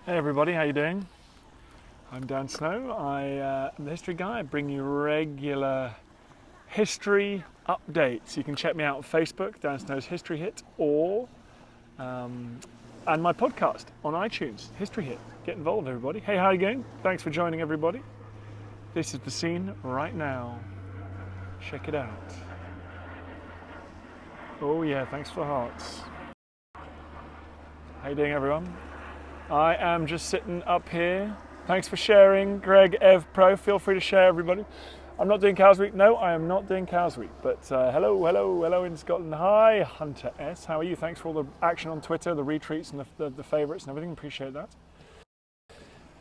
Hey everybody, how you doing? I'm Dan Snow. I am the history guy. I bring you regular history updates. You can check me out on Facebook, Dan Snow's History Hit, or and my podcast on iTunes, History Hit. Get involved, everybody. Hey, how you going? Thanks for joining, everybody. This is the scene right now. Check it out. Oh yeah, thanks for the hearts. How you doing, everyone? I am just sitting up here. Thanks for sharing, Greg, Ev Pro. Feel free to share, everybody. I'm not doing Cows Week. No, I am not doing Cows Week. But hello in Scotland. Hi, Hunter S. How are you? Thanks for all the action on Twitter, the retweets and the favourites and everything. Appreciate that.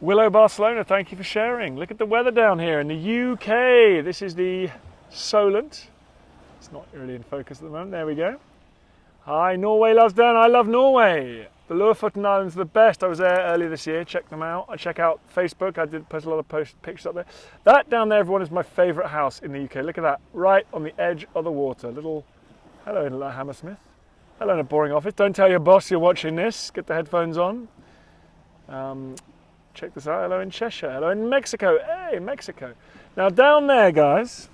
Willow Barcelona, thank you for sharing. Look at the weather down here in the UK. This is the Solent. It's not really in focus at the moment. There we go. Hi, Norway loves Dan. I love Norway. The Lofoten Islands are the best. I was there earlier this year. Check them out. I check out Facebook. I did post a lot of pictures up there. That down there, everyone, is my favourite house in the UK. Look at that, right on the edge of the water. Hello, in Hammersmith. Hello in a boring office. Don't tell your boss you're watching this. Get the headphones on. Check this out. Hello in Cheshire. Hello in Mexico. Hey, Mexico. Now down there, guys.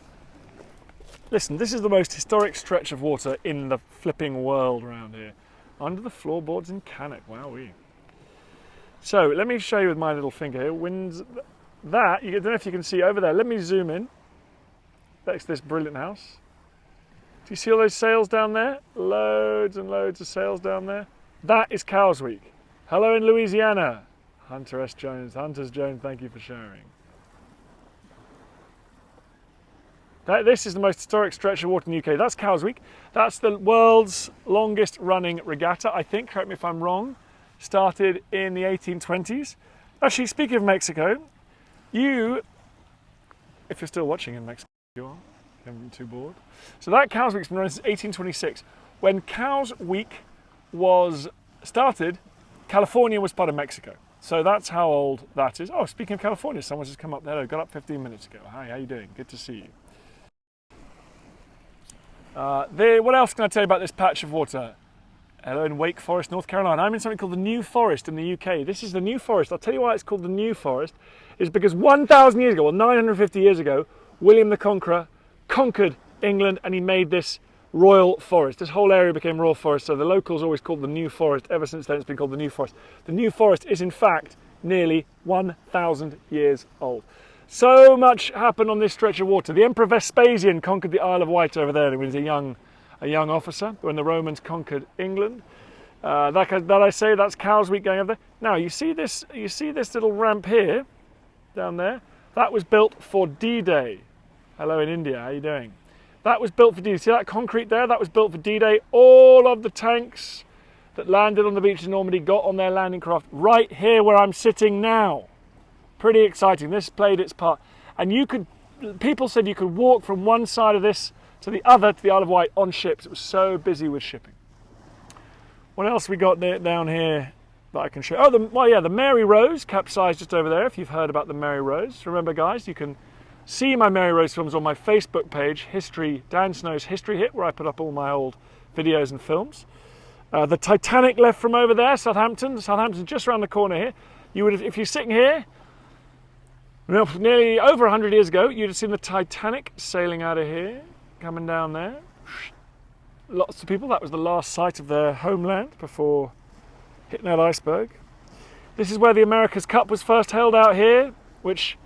Listen, this is the most historic stretch of water in the flipping world around here. Under the floorboards in Cannock, wowee. So let me show you with my little finger here. I don't know if you can see over there. Let me zoom in next to this brilliant house. Do you see all those sails down there? Loads and loads of sails down there. That is Cows Week. Hello in Louisiana. Hunter S. Jones. Hunter's Jones, thank you for sharing. This is the most historic stretch of water in the UK. That's Cows Week. That's the world's longest running regatta, I think, correct me if I'm wrong. Started in the 1820s. Actually, speaking of Mexico, if you're still watching in Mexico, you are. You haven't been too bored. So that Cows Week's been running since 1826. When Cows Week was started, California was part of Mexico. So that's how old that is. Oh, speaking of California, someone's just come up there. Got up 15 minutes ago. Hi, how you doing? Good to see you. What else can I tell you about this patch of water? Hello in Wake Forest, North Carolina. I'm in something called the New Forest in the UK. This is the New Forest. I'll tell you why it's called the New Forest. Is because 1,000 years ago, or 950 years ago, William the Conqueror conquered England and he made this royal forest. This whole area became royal forest, so the locals always called the New Forest. Ever since then it's been called the New Forest. The New Forest is in fact nearly 1,000 years old. So much happened on this stretch of water. The Emperor Vespasian conquered the Isle of Wight over there. He was a young officer when the Romans conquered England. That's Cows Week going over there. Now you see this little ramp here, down there. That was built for D-Day. Hello in India. How are you doing? That was built for D-Day. See that concrete there? That was built for D-Day. All of the tanks that landed on the beach in Normandy got on their landing craft right here where I'm sitting now. Pretty exciting. This played its part. And people said you could walk from one side of this to the other, to the Isle of Wight, on ships. It was so busy with shipping. What else we got down here that I can show? Oh, the Mary Rose capsized just over there, if you've heard about the Mary Rose. Remember, guys, you can see my Mary Rose films on my Facebook page, Dan Snow's History Hit, where I put up all my old videos and films. The Titanic left from over there, Southampton. Southampton's just around the corner here. If you're sitting here, nearly over 100 years ago, you'd have seen the Titanic sailing out of here, coming down there. Lots of people, that was the last sight of their homeland before hitting that iceberg. This is where the America's Cup was first held out here, which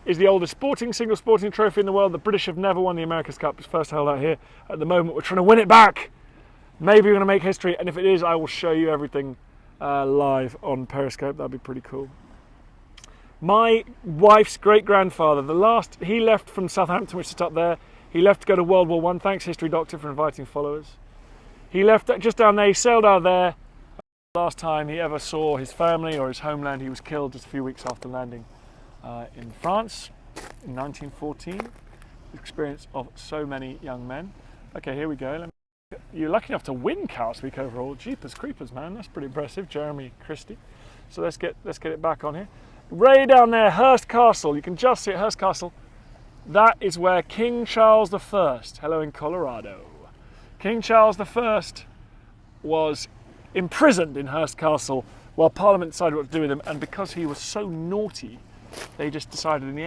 is the oldest single sporting trophy in the world. The British have never won the America's Cup. It's first held out here. At the moment, we're trying to win it back. Maybe we're going to make history, and if it is, I will show you everything live on Periscope. That'd be pretty cool. My wife's great-grandfather, he left from Southampton, which is up there. He left to go to World War I. Thanks, History Doctor, for inviting followers. He left just down there. He sailed out of there. Last time he ever saw his family or his homeland, he was killed just a few weeks after landing in France in 1914. The experience of so many young men. Okay, here we go. You're lucky enough to win Cows Week overall. Jeepers creepers, man. That's pretty impressive. Jeremy Christie. So let's get it back on here. Way down there, Hurst Castle. You can just see it, Hurst Castle. That is where King Charles I, hello in Colorado. King Charles I was imprisoned in Hurst Castle while Parliament decided what to do with him, and because he was so naughty, they just decided in the